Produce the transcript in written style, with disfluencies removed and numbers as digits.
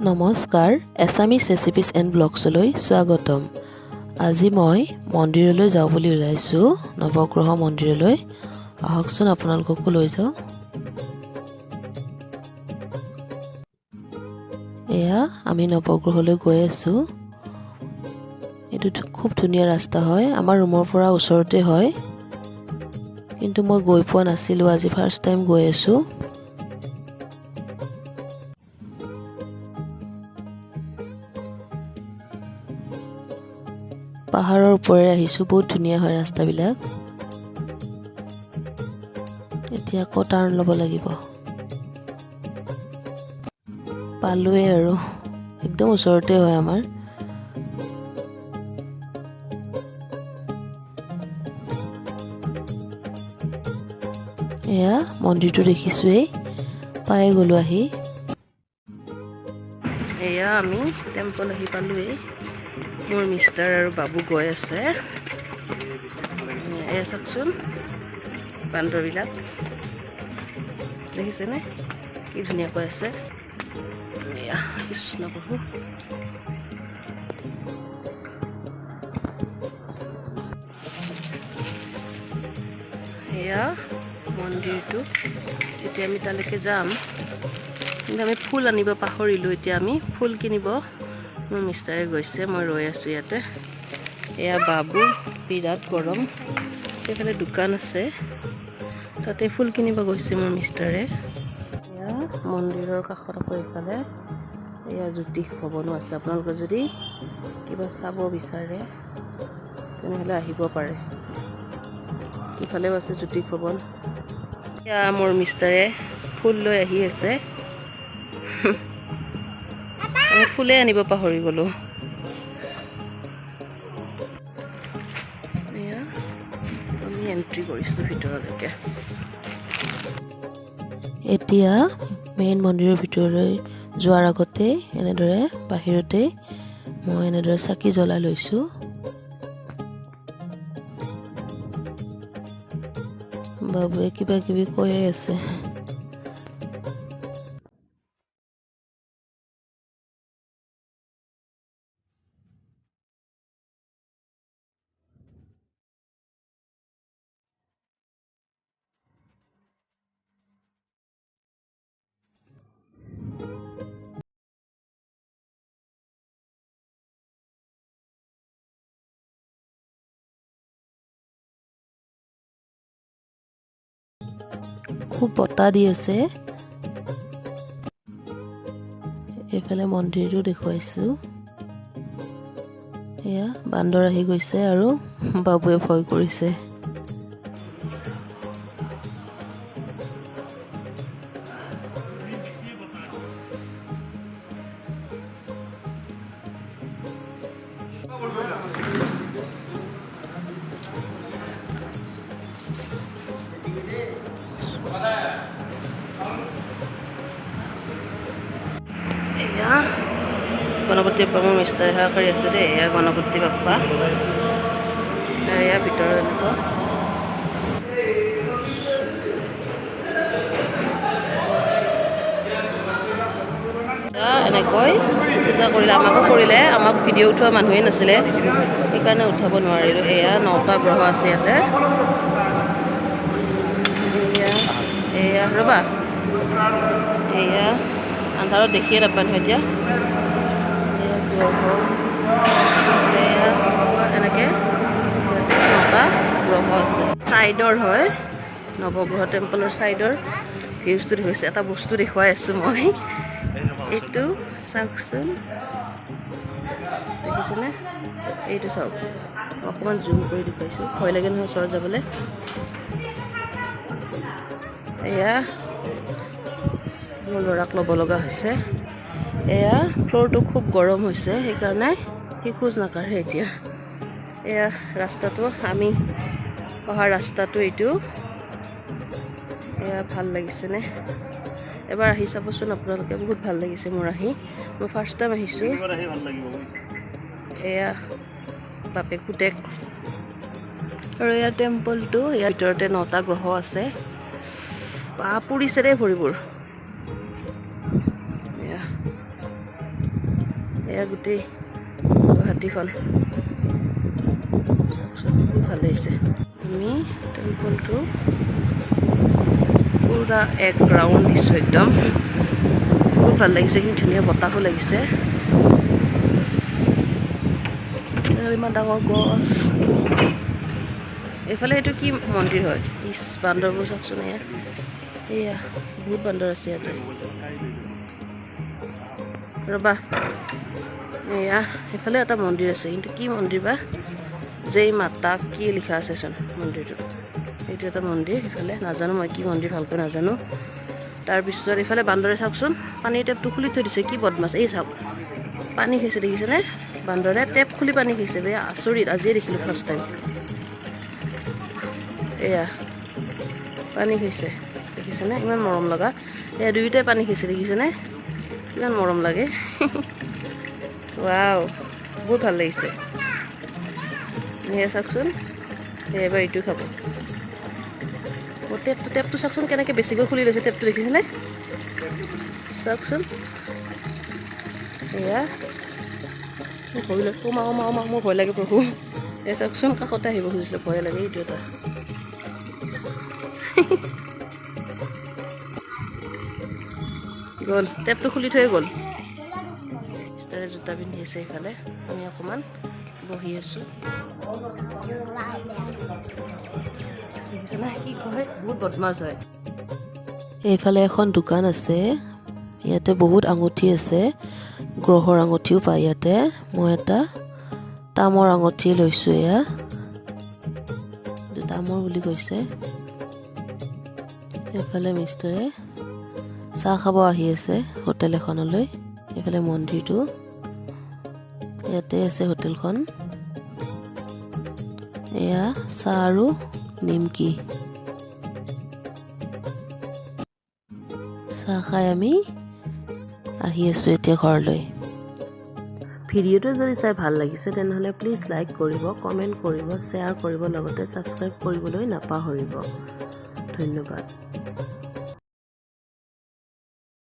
নমস্কাৰ এছামিছ ৰেচিপিজ এণ্ড ব্লগছলৈ স্বাগতম। আজি মই মন্দিৰলৈ যাওঁ বুলি ওলাইছোঁ, নৱগ্ৰহ মন্দিৰলৈ। আহকচোন আপোনালোককো লৈ যাওঁ। এয়া আমি নৱগ্ৰহলৈ গৈ আছোঁ। এইটো খুব ধুনীয়া ৰাস্তা হয়, আমাৰ ৰুমৰ পৰা ওচৰতে হয়, কিন্তু মই গৈ পোৱা নাছিলোঁ, আজি ফাৰ্ষ্ট টাইম গৈ আছোঁ। পাহাৰৰ ওপৰেৰে আহিছোঁ, বহুত ধুনীয়া হয় ৰাস্তাবিলাক। এতিয়া আকৌ টাৰ্ণ ল'ব লাগিব। পালোৱে আৰু একদম ওচৰতে হয় আমাৰ। এয়া মন্দিৰটো দেখিছোৱেই, পাই গ'লোঁ আহি। এয়া আমি টেম্পল আহি পালোৱেই। মোৰ মিষ্টাৰ আৰু বাবু গৈ আছে। এয়া চাওকচোন বান্দৰবিলাক, দেখিছেনে কি ধুনীয়াকৈ আছে। এয়া কৃষ্ণ প্ৰভু। এয়া মন্দিৰটো, এতিয়া আমি তালৈকে যাম, কিন্তু আমি ফুল আনিব পাহৰিলোঁ। এতিয়া আমি ফুল কিনিব মোৰ মিষ্টাৰে গৈছে, মই ৰৈ আছোঁ ইয়াতে। এয়া বাবু, বিৰাট গৰম। সেইফালে দোকান আছে, তাতে ফুল কিনিব গৈছে মোৰ মিষ্টাৰে। এয়া মন্দিৰৰ কাষত আকৌ এইফালে এয়া জ্যোতিষ ভৱনো আছে। আপোনালোকে যদি কিবা চাব বিচাৰে তেনেহ'লে আহিব পাৰে। ইফালেও আছে জ্যোতিষ ভৱন। এয়া মোৰ মিষ্টাৰে ফুল লৈ আহি আছে। আমি ফুলে আনিব পাহৰি গ'লোঁ। এয়া আমি এণ্ট্ৰি কৰিছোঁ ভিতৰলৈকে। এতিয়া মেইন মন্দিৰৰ ভিতৰলৈ যোৱাৰ আগতে এনেদৰে বাহিৰতে মই এনেদৰে চাকি জ্বলাই লৈছোঁ। বাবুৱে কিবা কিবি কৈয়ে আছে। খুব বতাহ দি আছে। এইফালে মন্দিৰটো দেখুৱাইছোঁ। এয়া বান্দৰ আহি গৈছে আৰু বাবুৱে ভয় কৰিছে। এয়া গণপতি বাপ্পা মোৰ মিষ্টাৰে সেৱা কৰি আছে দেই। এয়া গণপতি বাপ্পা, এয়া ভিতৰত আনিব। এনেকৈ পূজা কৰিলে, আমাকো কৰিলে। আমাক ভিডিঅ' উঠোৱা মানুহেই নাছিলে, সেইকাৰণে উঠাব নোৱাৰিলোঁ। এয়া 9টা গ্ৰহ আছে ইয়াতে। এয়া ৰ'বা, এয়া আন্ধাৰত দেখিয়ে নাপায় নহয় এতিয়া। এয়া গ্ৰহ, এয়া এনেকৈ 9টা গ্ৰহ আছে। ছাইডৰ হয়, নৱগ্ৰহ টেম্পলৰ ছাইডৰ ভিউজটো দেখুৱাইছোঁ। এটা বস্তু দেখুৱাই আছোঁ মই, এইটো চাওকচোন, দেখিছেনে? এইটো চাওক, অকণমান জুম কৰি দেখুৱাইছোঁ, ভয় লাগে নহয় ওচৰত যাবলৈ। এয়া মোৰ ল'ৰাক ল'ব লগা হৈছে। এয়া ফ্ল'ৰটো খুব গৰম হৈছে, সেইকাৰণে সি খোজ নাকাঢ়ে এতিয়া। এয়া ৰাস্তাটো, আমি অহা ৰাস্তাটো এইটো। এয়া ভাল লাগিছেনে? এবাৰ আহি চাবচোন আপোনালোকে, বহুত ভাল লাগিছে মোৰ আহি। মই ফাৰ্ষ্ট টাইম আহিছোঁ। এয়া বাপেক পুতেক আৰু এয়া টেম্পলটো। ইয়াৰ ভিতৰতে 9টা গ্ৰহ আছে। পুৰিছে দেই ভৰিবোৰ। এয়া গোটেই গুৱাহাটীখন খুব ভাল লাগিছে আমি টেম্পলটো পুৰা এক ৰাউণ্ড দিছোঁ একদম বহুত ভাল লাগিছে কিন্তু ধুনীয়া বতাহো লাগিছে ইমান ডাঙৰ গছ এইফালে এইটো কি মন্দিৰ হয় ইছ বান্দৰবোৰ চাওকচোন এয়া বহুত বান্দৰ আছে ইয়াতে ৰ'বা এয়া সেইফালে এটা মন্দিৰ আছে কিন্তু কি মন্দিৰ বা জয় মাতা কি লিখা আছে চোন মন্দিৰটো এইটো এটা মন্দিৰ সেইফালে নাজানো মই কি মন্দিৰ ভালকৈ নাজানো তাৰপিছত এইফালে বান্দৰে চাওকচোন পানীৰ টেপটো খুলি থৈ দিছে কি বদমাছ এই চাওক পানী খাইছে দেখিছেনে বান্দৰে টেপ খুলি পানী খাইছে বেয়া আচৰিত আজিয়ে দেখিলোঁ ফাৰ্ষ্ট টাইম এয়া পানী খাইছে দেখিছেনে ইমান মৰম লগা এয়া দুয়োটাই পানী খাইছে দেখিছেনে কিমান মৰম লাগে ৱাও বহুত ভাল লাগিছে এয়া চাওকচোন এবাৰ এইটো খাব টেপটো চাওকচোন কেনেকৈ বেছিকৈ খুলি লৈছে টেপটো দেখিছেনে চাওকচোন এয়া ভয় লাগে মোৰ ভয় লাগে প্ৰভু এয়া চাওকচোন কাষতে আহিব খুজিছিলে ভয় লাগে এইটো এটা গ'ল টেপটো খুলি থৈ গ'ল তাৰে জোতা পিন্ধি আছে এইফালে আমি অকণমান বহি আছোঁ দেখিছেনে কি কয় বহুত বদমাছ হয় এইফালে এখন দোকান আছে ইয়াতে বহুত আঙুঠি আছে গ্ৰহৰ আঙুঠিও পায় ইয়াতে মই এটা তামৰ আঙুঠি লৈছোঁ এয়া তামৰ বুলি কৈছে এইফালে মিষ্টাৰে চাহ খাব আহি আছে হোটেল এখনলৈ এইফালে মন্দিৰটো ইয়াতে আছে হোটেলখন এয়া চাহ আৰু নিমকি চাহ খাই আমি আহি আছোঁ এতিয়া ঘৰলৈ ভিডিঅ'টো যদি চাই ভাল লাগিছে তেনেহ'লে প্লিজ লাইক কৰিব কমেণ্ট কৰিব শ্বেয়াৰ কৰিব লগতে ছাবস্ক্ৰাইব কৰিবলৈ নাপাহৰিব ধন্যবাদ